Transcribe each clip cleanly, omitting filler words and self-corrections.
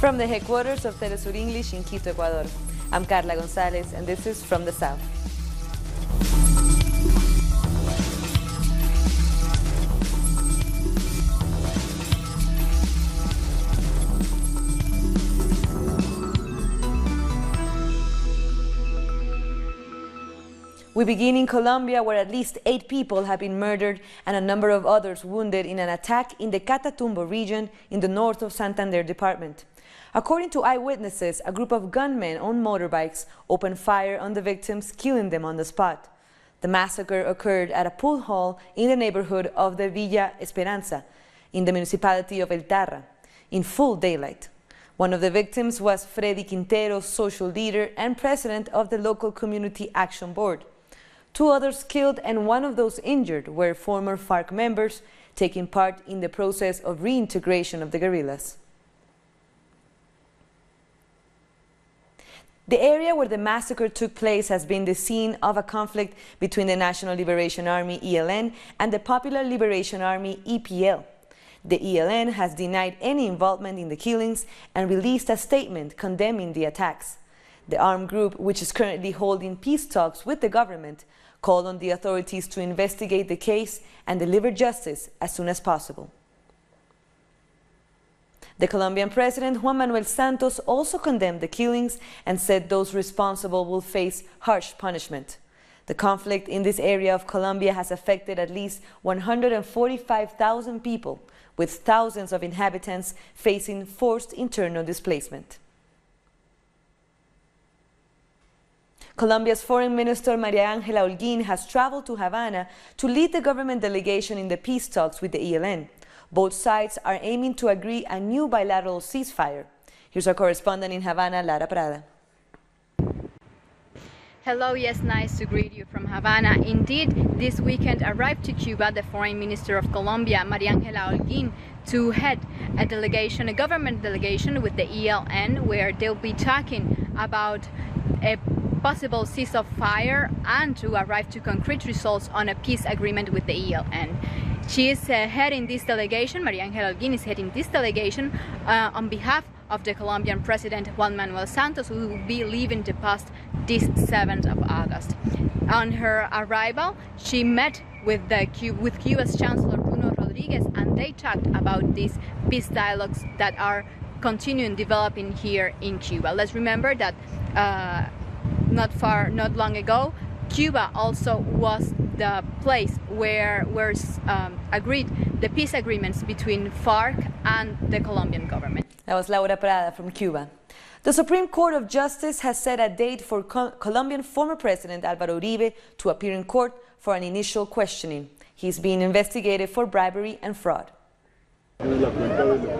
From the headquarters of Telesur English in Quito, Ecuador, I'm Carla Gonzalez, and this is From the South. We begin in Colombia, where at least 8 people have been murdered and a number of others wounded in an attack in the Catatumbo region in the north of Santander department. According to eyewitnesses, a group of gunmen on motorbikes opened fire on the victims, killing them on the spot. The massacre occurred at a pool hall in the neighborhood of the Villa Esperanza, in the municipality of El Tarra, in full daylight. One of the victims was Freddy Quintero, social leader and president of the local Community Action Board. 2 others killed and 1 of those injured were former FARC members taking part in the process of reintegration of the guerrillas. The area where the massacre took place has been the scene of a conflict between the National Liberation Army (ELN) and the Popular Liberation Army (EPL). The ELN has denied any involvement in the killings and released a statement condemning the attacks. The armed group, which is currently holding peace talks with the government, called on the authorities to investigate the case and deliver justice as soon as possible. The Colombian president, Juan Manuel Santos, also condemned the killings and said those responsible will face harsh punishment. The conflict in this area of Colombia has affected at least 145,000 people, with thousands of inhabitants facing forced internal displacement. Colombia's Foreign Minister María Ángela Holguín has traveled to Havana to lead the government delegation in the peace talks with the ELN. Both sides are aiming to agree a new bilateral ceasefire. Here's our correspondent in Havana, Lara Prada. Hello, yes, nice to greet you from Havana. Indeed, this weekend arrived to Cuba the Foreign Minister of Colombia, María Ángela Holguín, to head a government delegation with the ELN, where they'll be talking about a possible ceasefire and to arrive to concrete results on a peace agreement with the ELN. She is heading this delegation, María Ángela Holguín is heading this delegation on behalf of the Colombian President Juan Manuel Santos, who will be leaving the post this 7th of August. On her arrival, she met with Cuba's Chancellor Bruno Rodriguez, and they talked about these peace dialogues that are continuing developing here in Cuba. Let's remember that not long ago, Cuba also was the place where were agreed the peace agreements between FARC and the Colombian government. That was Laura Prada from Cuba. The Supreme Court of Justice has set a date for Colombian former President Álvaro Uribe to appear in court for an initial questioning. He's being investigated for bribery and fraud.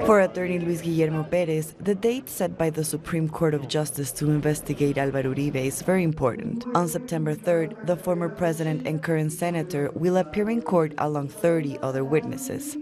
For attorney Luis Guillermo Pérez, the date set by the Supreme Court of Justice to investigate Álvaro Uribe is very important. On September 3rd, the former president and current senator will appear in court along 30 other witnesses.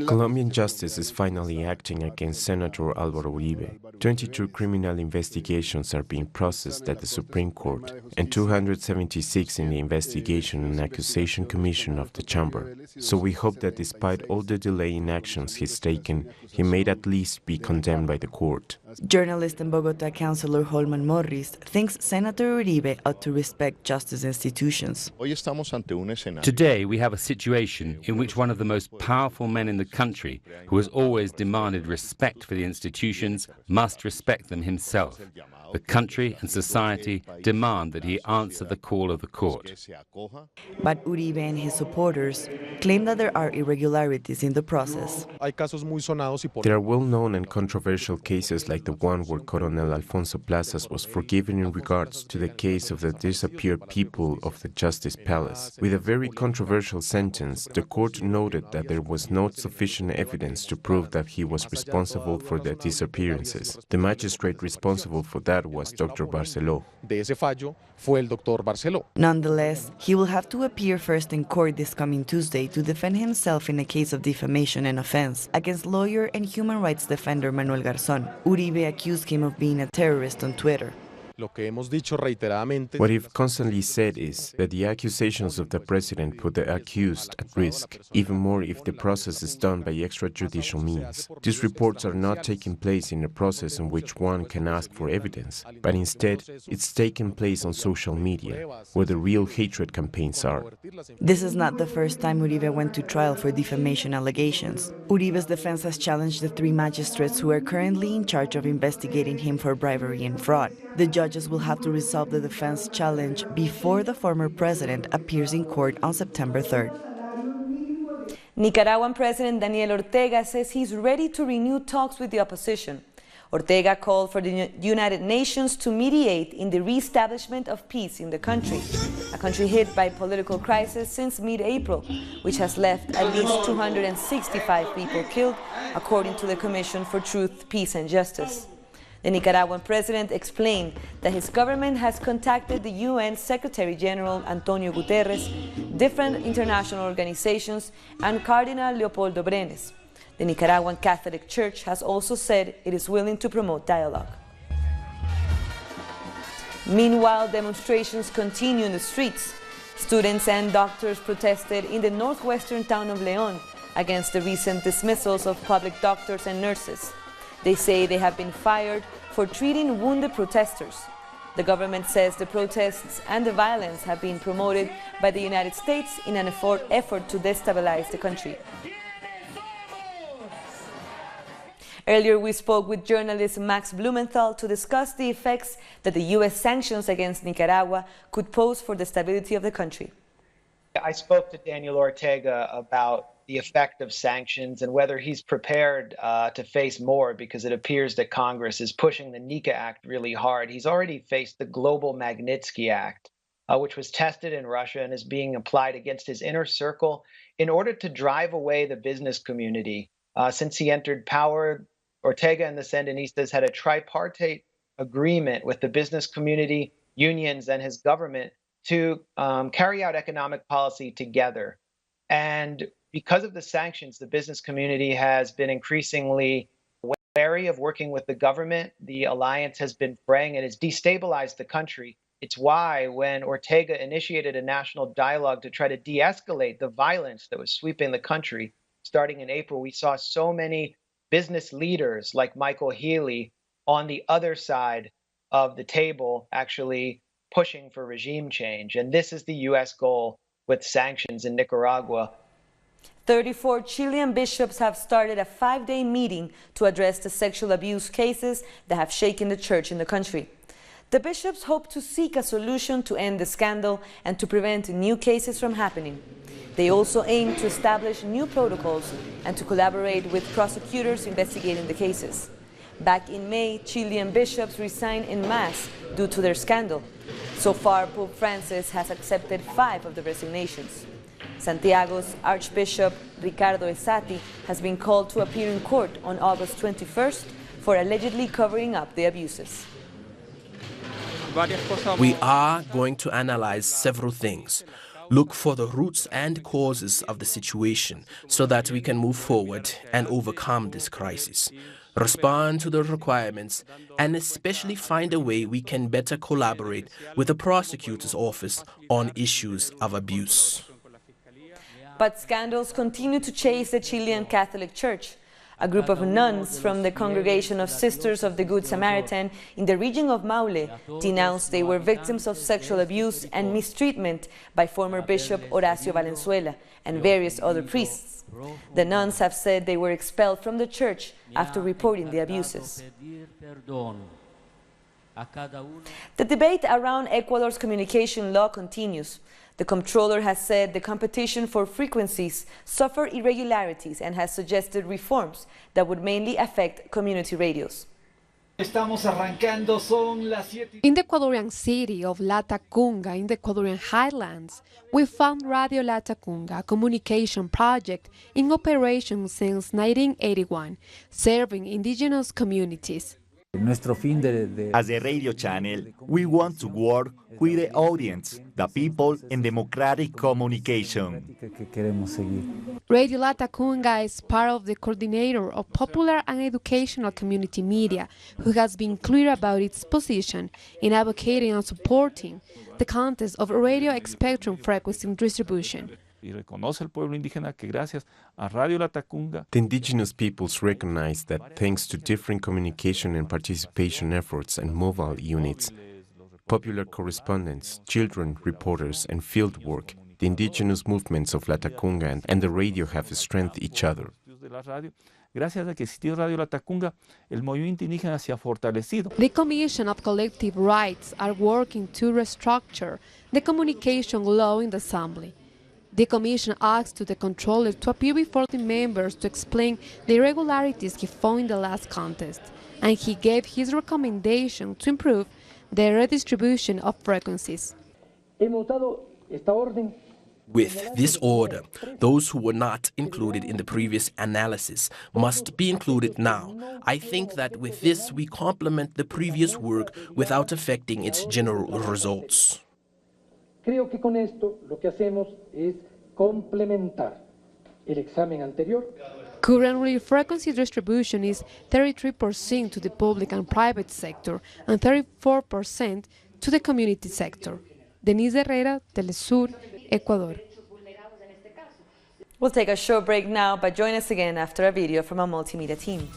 Colombian justice is finally acting against Senator Álvaro Uribe. 22 criminal investigations are being processed at the Supreme Court, and 276 in the Investigation and Accusation Commission of the Chamber. So we hope that despite all the delay in actions he's taken, he may at least be condemned by the court. Journalist and Bogota Councillor Holman Morris thinks Senator Uribe ought to respect justice institutions. Today we have a situation in which one of the most powerful men in the country, who has always demanded respect for the institutions, must respect them himself. The country and society demand that he answer the call of the court. But Uribe and his supporters claim that there are irregularities in the process. There are well-known and controversial cases like the one where Coronel Alfonso Plazas was forgiven in regards to the case of the disappeared people of the Justice Palace. With a very controversial sentence, the court noted that there was not sufficient evidence to prove that he was responsible for the disappearances. The magistrate responsible for that was Dr. Barceló. Nonetheless, he will have to appear first in court this coming Tuesday to defend himself in a case of defamation and offense against lawyer and human rights defender Manuel Garzón. Uribe accused him of being a terrorist on Twitter. What we've constantly said is that the accusations of the president put the accused at risk, even more if the process is done by extrajudicial means. These reports are not taking place in a process in which one can ask for evidence, but instead it's taking place on social media, where the real hatred campaigns are. This is not the first time Uribe went to trial for defamation allegations. Uribe's defense has challenged the 3 magistrates who are currently in charge of investigating him for bribery and fraud. The judges will have to resolve the defense challenge before the former president appears in court on September 3rd. Nicaraguan President Daniel Ortega says he's ready to renew talks with the opposition. Ortega called for the United Nations to mediate in the reestablishment of peace in the country, a country hit by political crisis since mid-April, which has left at least 265 people killed, according to the Commission for Truth, Peace and Justice. The Nicaraguan president explained that his government has contacted the UN Secretary-General Antonio Guterres, different international organizations, and Cardinal Leopoldo Brenes. The Nicaraguan Catholic Church has also said it is willing to promote dialogue. Meanwhile, demonstrations continue in the streets. Students and doctors protested in the northwestern town of León against the recent dismissals of public doctors and nurses. They say they have been fired for treating wounded protesters. The government says the protests and the violence have been promoted by the United States in an effort to destabilize the country. Earlier, we spoke with journalist Max Blumenthal to discuss the effects that the U.S. sanctions against Nicaragua could pose for the stability of the country. I spoke to Daniel Ortega about the effect of sanctions and whether he's prepared to face more, because it appears that Congress is pushing the NICA Act really hard. He's already faced the Global Magnitsky Act, which was tested in Russia and is being applied against his inner circle in order to drive away the business community. Since he entered power, Ortega and the Sandinistas had a tripartite agreement with the business community, unions, and his government to carry out economic policy together. And because of the sanctions, the business community has been increasingly wary of working with the government. The alliance has been fraying and has destabilized the country. It's why when Ortega initiated a national dialogue to try to de-escalate the violence that was sweeping the country, starting in April, we saw so many business leaders like Michael Healy on the other side of the table actually pushing for regime change. And this is the U.S. goal with sanctions in Nicaragua. 34 Chilean bishops have started a 5-day meeting to address the sexual abuse cases that have shaken the church in the country. The bishops hope to seek a solution to end the scandal and to prevent new cases from happening. They also aim to establish new protocols and to collaborate with prosecutors investigating the cases. Back in May, Chilean bishops resigned en masse due to their scandal. So far, Pope Francis has accepted 5 of the resignations. Santiago's Archbishop Ricardo Esati has been called to appear in court on August 21st for allegedly covering up the abuses. We are going to analyze several things. Look for the roots and causes of the situation so that we can move forward and overcome this crisis. Respond to the requirements and especially find a way we can better collaborate with the prosecutor's office on issues of abuse. But scandals continue to chase the Chilean Catholic Church. A group of nuns from the Congregation of Sisters of the Good Samaritan in the region of Maule denounced they were victims of sexual abuse and mistreatment by former Bishop Horacio Valenzuela and various other priests. The nuns have said they were expelled from the church after reporting the abuses. The debate around Ecuador's communication law continues. The comptroller has said the competition for frequencies suffer irregularities and has suggested reforms that would mainly affect community radios. In the Ecuadorian city of Latacunga, in the Ecuadorian highlands, we found Radio Latacunga, a communication project in operation since 1981, serving indigenous communities. As a radio channel, we want to work with the audience, the people, and democratic communication. Radio Latacunga is part of the coordinator of popular and educational community media, who has been clear about its position in advocating and supporting the contest of radio spectrum frequency distribution. The indigenous peoples recognize that thanks to different communication and participation efforts and mobile units, popular correspondents, children reporters, and field work, the indigenous movements of Latacunga and the radio have strengthened each other. The Commission of Collective Rights are working to restructure the communication law in the Assembly. The Commission asked the controller to appear before the members to explain the irregularities he found in the last contest, and he gave his recommendation to improve the redistribution of frequencies. With this order, those who were not included in the previous analysis must be included now. I think that with this we complement the previous work without affecting its general results. Creo que con esto lo que hacemos es complementar el examen anterior. Currently, frequency distribution is 33% to the public and private sector and 34% to the community sector. Denise Herrera, Telesur, Ecuador. We'll take a short break now, but join us again after a video from our multimedia team.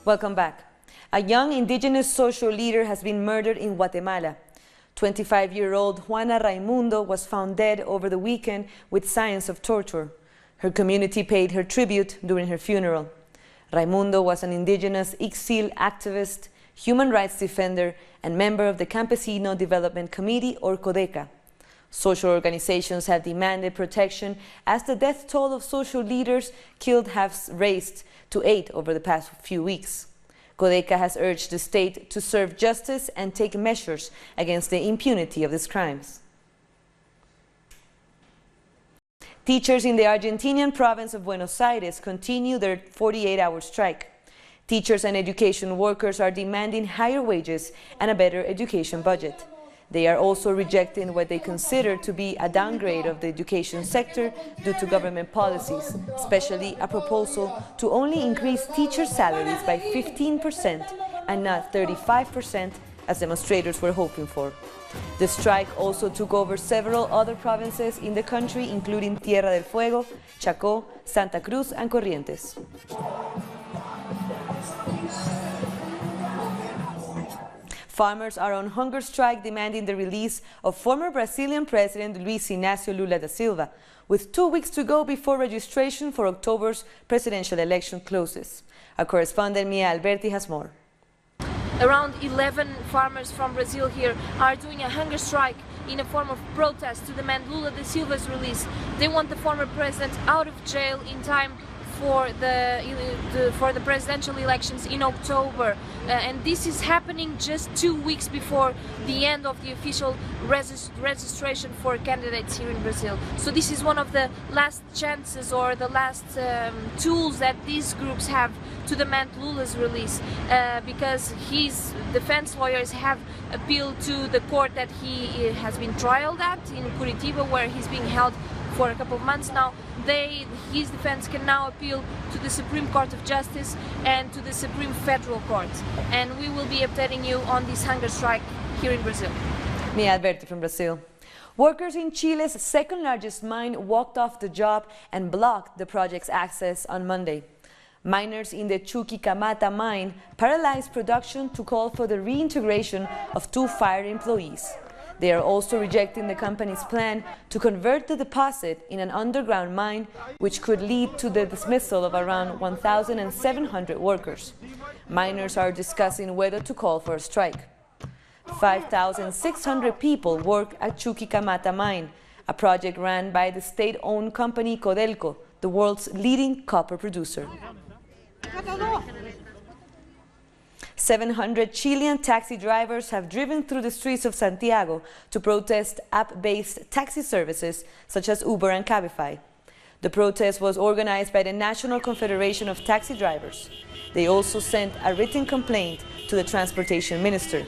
Welcome back. A young indigenous social leader has been murdered in Guatemala. 25-year-old Juana Raimundo was found dead over the weekend with signs of torture. Her community paid her tribute during her funeral. Raimundo was an indigenous exile activist, human rights defender, and member of the Campesino Development Committee, or CODECA. Social organizations have demanded protection as the death toll of social leaders killed has raised to 8 over the past few weeks. CODECA has urged the state to serve justice and take measures against the impunity of these crimes. Teachers in the Argentinian province of Buenos Aires continue their 48-hour strike. Teachers and education workers are demanding higher wages and a better education budget. They are also rejecting what they consider to be a downgrade of the education sector due to government policies, especially a proposal to only increase teacher salaries by 15% and not 35% as demonstrators were hoping for. The strike also took over several other provinces in the country, including Tierra del Fuego, Chacó, Santa Cruz, and Corrientes. Farmers are on hunger strike demanding the release of former Brazilian President Luiz Inácio Lula da Silva, with 2 weeks to go before registration for October's presidential election closes. Our correspondent Mia Alberti has more. Around 11 farmers from Brazil here are doing a hunger strike in a form of protest to demand Lula da Silva's release. They want the former president out of jail in time for the presidential elections in October, and this is happening just 2 weeks before the end of the official registration for candidates here in Brazil. So this is one of the last chances or the last tools that these groups have to demand Lula's release, because his defense lawyers have appealed to the court that he has been trialed at in Curitiba, where he's being held for a couple of months now. His defense can now appeal to the Supreme Court of Justice and to the Supreme Federal Court. And we will be updating you on this hunger strike here in Brazil. Mia Alberti from Brazil. Workers in Chile's second largest mine walked off the job and blocked the project's access on Monday. Miners in the Chuquicamata mine paralyzed production to call for the reintegration of 2 fired employees. They are also rejecting the company's plan to convert the deposit in an underground mine, which could lead to the dismissal of around 1,700 workers. Miners are discussing whether to call for a strike. 5,600 people work at Chuquicamata mine, a project run by the state-owned company Codelco, the world's leading copper producer. 700 Chilean taxi drivers have driven through the streets of Santiago to protest app-based taxi services such as Uber and Cabify. The protest was organized by the National Confederation of Taxi Drivers. They also sent a written complaint to the Transportation Minister.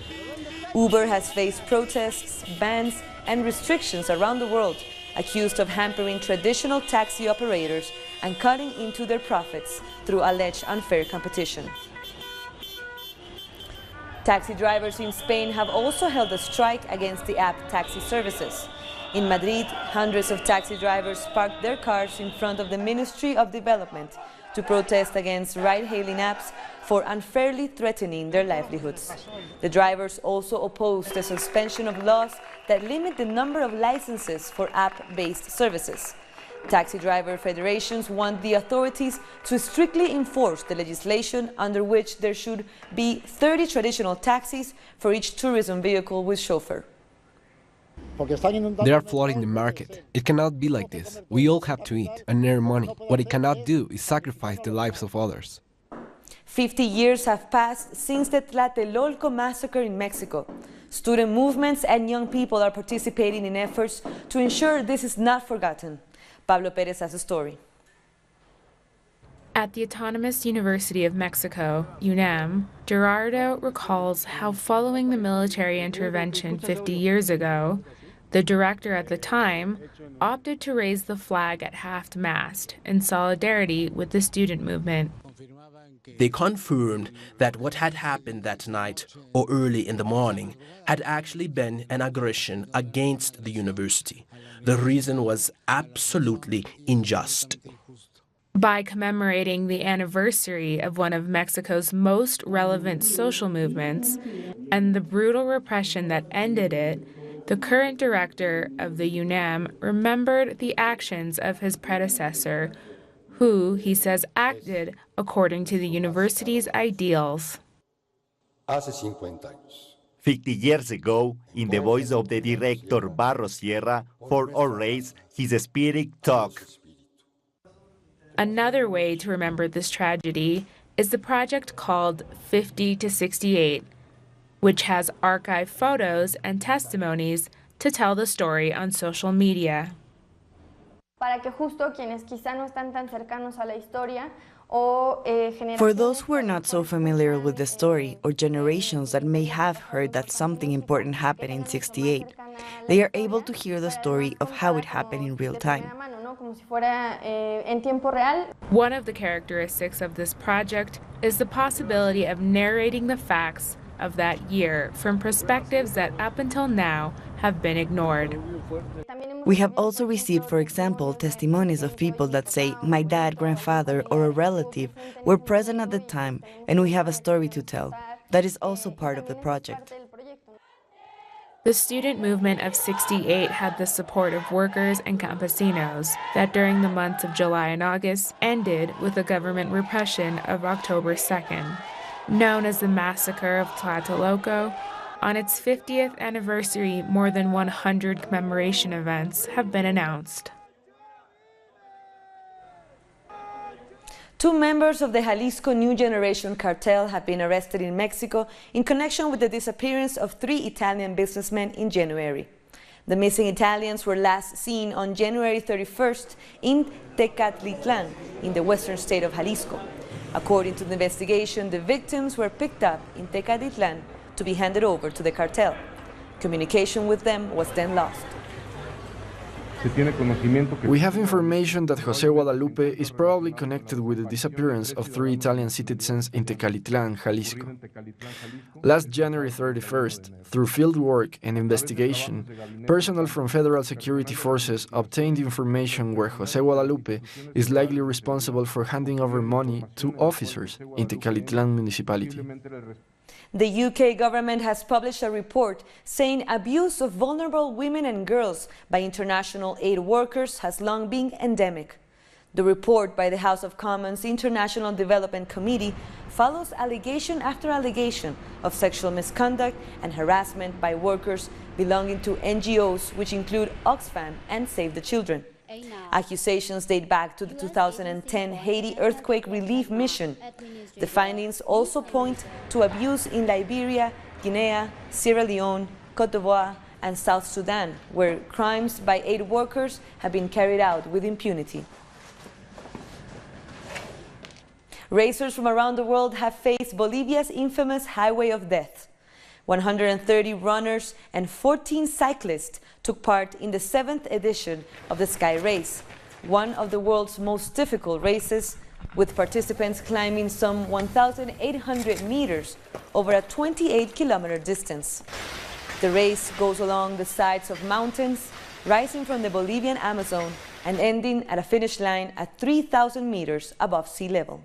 Uber has faced protests, bans, and restrictions around the world, accused of hampering traditional taxi operators and cutting into their profits through alleged unfair competition. Taxi drivers in Spain have also held a strike against the app taxi services. In Madrid, hundreds of taxi drivers parked their cars in front of the Ministry of Development to protest against ride-hailing apps for unfairly threatening their livelihoods. The drivers also opposed the suspension of laws that limit the number of licenses for app-based services. Taxi driver federations want the authorities to strictly enforce the legislation under which there should be 30 traditional taxis for each tourism vehicle with chauffeur. They are flooding the market. It cannot be like this. We all have to eat and earn money. What it cannot do is sacrifice the lives of others. 50 years have passed since the Tlatelolco massacre in Mexico. Student movements and young people are participating in efforts to ensure this is not forgotten. Pablo Perez has a story. At the Autonomous University of Mexico, UNAM, Gerardo recalls how following the military intervention 50 years ago, the director at the time opted to raise the flag at half-mast in solidarity with the student movement. They confirmed that what had happened that night or early in the morning had actually been an aggression against the university. The reason was absolutely unjust. By commemorating the anniversary of one of Mexico's most relevant social movements and the brutal repression that ended it, the current director of the UNAM remembered the actions of his predecessor, who, he says, acted according to the university's ideals. 50 years ago, in the voice of the director Barros Sierra, for our race, his spirit talk. Another way to remember this tragedy is the project called 50 to 68, which has archived photos and testimonies to tell the story on social media. For those who are not so familiar with the story, or generations that may have heard that something important happened in '68, they are able to hear the story of how it happened in real time. One of the characteristics of this project is the possibility of narrating the facts of that year from perspectives that up until now have been ignored. We have also received, for example, testimonies of people that say, my dad, grandfather, or a relative were present at the time, and we have a story to tell. That is also part of the project. The student movement of '68 had the support of workers and campesinos that during the months of July and August ended with the government repression of October 2nd. Known as the Massacre of Tlatelolco, on its 50th anniversary, more than 100 commemoration events have been announced. Two members of the Jalisco New Generation cartel have been arrested in Mexico in connection with the disappearance of 3 Italian businessmen in January. The missing Italians were last seen on January 31st in Tecatitlan, in the western state of Jalisco. According to the investigation, the victims were picked up in Tecatitlan to be handed over to the cartel. Communication with them was then lost. We have information that José Guadalupe is probably connected with the disappearance of 3 Italian citizens in Tecalitlán, Jalisco. Last January 31st, through field work and investigation, personnel from federal security forces obtained information where José Guadalupe is likely responsible for handing over money to officers in Tecalitlán municipality. The UK government has published a report saying abuse of vulnerable women and girls by international aid workers has long been endemic. The report by the House of Commons International Development Committee follows allegation after allegation of sexual misconduct and harassment by workers belonging to NGOs which include Oxfam and Save the Children. Accusations date back to the 2010 Haiti earthquake relief mission. The findings also point to abuse in Liberia, Guinea, Sierra Leone, Cote d'Ivoire, and South Sudan, where crimes by aid workers have been carried out with impunity. Racers from around the world have faced Bolivia's infamous Highway of Death. 130 runners and 14 cyclists took part in the 7th edition of the Sky Race, one of the world's most difficult races, with participants climbing some 1,800 meters over a 28-kilometer distance. The race goes along the sides of mountains, rising from the Bolivian Amazon and ending at a finish line at 3,000 meters above sea level.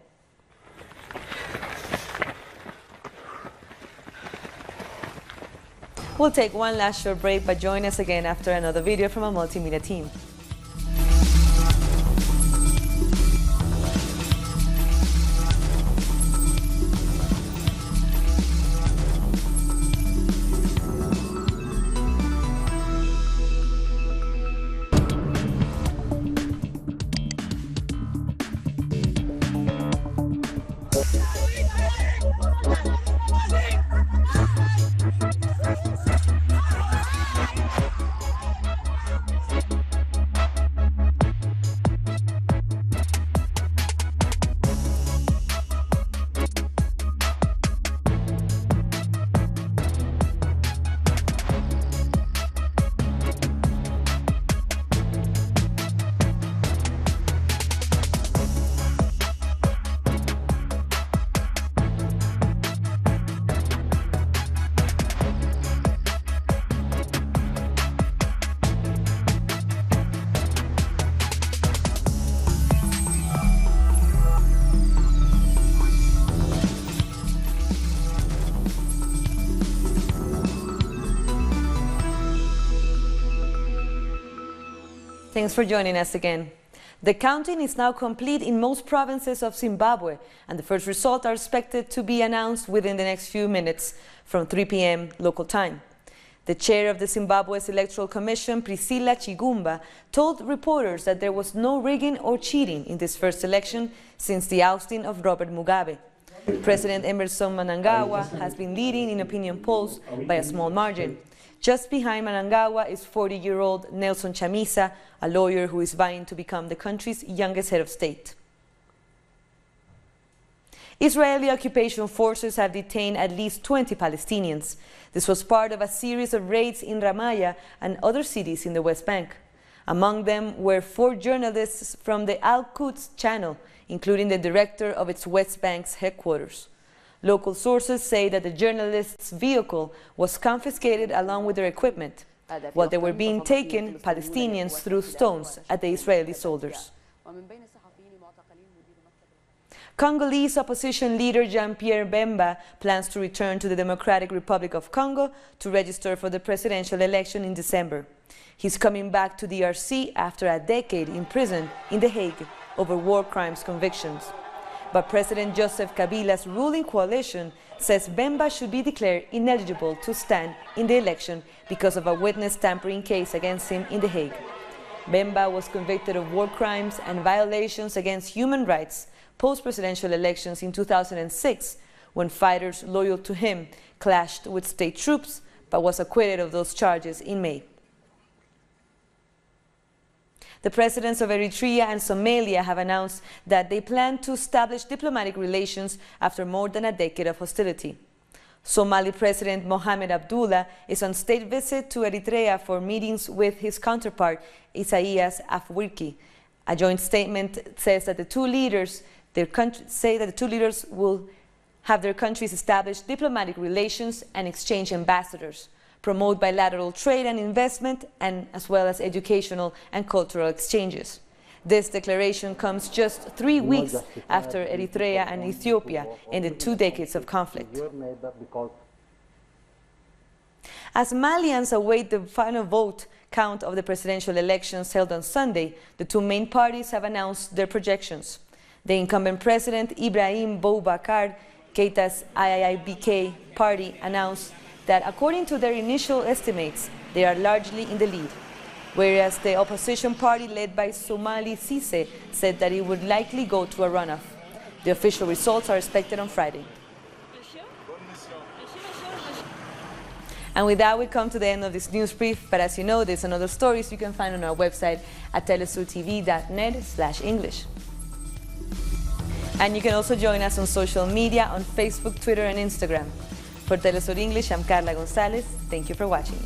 We'll take one last short break, but join us again after another video from our multimedia team. Thanks for joining us again. The counting is now complete in most provinces of Zimbabwe, and the first results are expected to be announced within the next few minutes from 3 p.m. local time. The chair of the Zimbabwe's Electoral Commission, Priscilla Chigumba, told reporters that there was no rigging or cheating in this first election since the ousting of Robert Mugabe. President Emerson Mnangagwa has been leading in opinion polls by a small margin. Just behind Mnangagwa is 40-year-old Nelson Chamisa, a lawyer who is vying to become the country's youngest head of state. Israeli occupation forces have detained at least 20 Palestinians. This was part of a series of raids in Ramallah and other cities in the West Bank. Among them were 4 journalists from the Al-Quds channel, including the director of its West Bank's headquarters. Local sources say that the journalists' vehicle was confiscated along with their equipment. While they were being taken, Palestinians threw stones at the Israeli soldiers. Congolese opposition leader Jean-Pierre Bemba plans to return to the Democratic Republic of Congo to register for the presidential election in December. He's coming back to DRC after a decade in prison in The Hague over war crimes convictions. But President Joseph Kabila's ruling coalition says Bemba should be declared ineligible to stand in the election because of a witness tampering case against him in The Hague. Bemba was convicted of war crimes and violations against human rights post-presidential elections in 2006, when fighters loyal to him clashed with state troops, but was acquitted of those charges in May. The presidents of Eritrea and Somalia have announced that they plan to establish diplomatic relations after more than a decade of hostility. Somali President Mohamed Abdullah is on state visit to Eritrea for meetings with his counterpart, Isaias Afwerki. A joint statement says that the two leaders will have their countries establish diplomatic relations and exchange ambassadors, promote bilateral trade and investment, and as well as educational and cultural exchanges. This declaration comes just 3 weeks after Eritrea and Ethiopia ended 2 decades of conflict. As Malians await the final vote count of the presidential elections held on Sunday, the two main parties have announced their projections. The incumbent president, Ibrahim Boubacar Keita's IIBK party, announced that according to their initial estimates, they are largely in the lead, whereas the opposition party led by Somali Cisse said that it would likely go to a runoff. The official results are expected on Friday. And with that, we come to the end of this news brief, but as you know, there's another stories you can find on our website at telesurtv.net/English. And you can also join us on social media on Facebook, Twitter, and Instagram. For Telesur English, I'm Carla Gonzalez. Thank you for watching.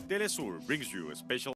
Telesur brings you a special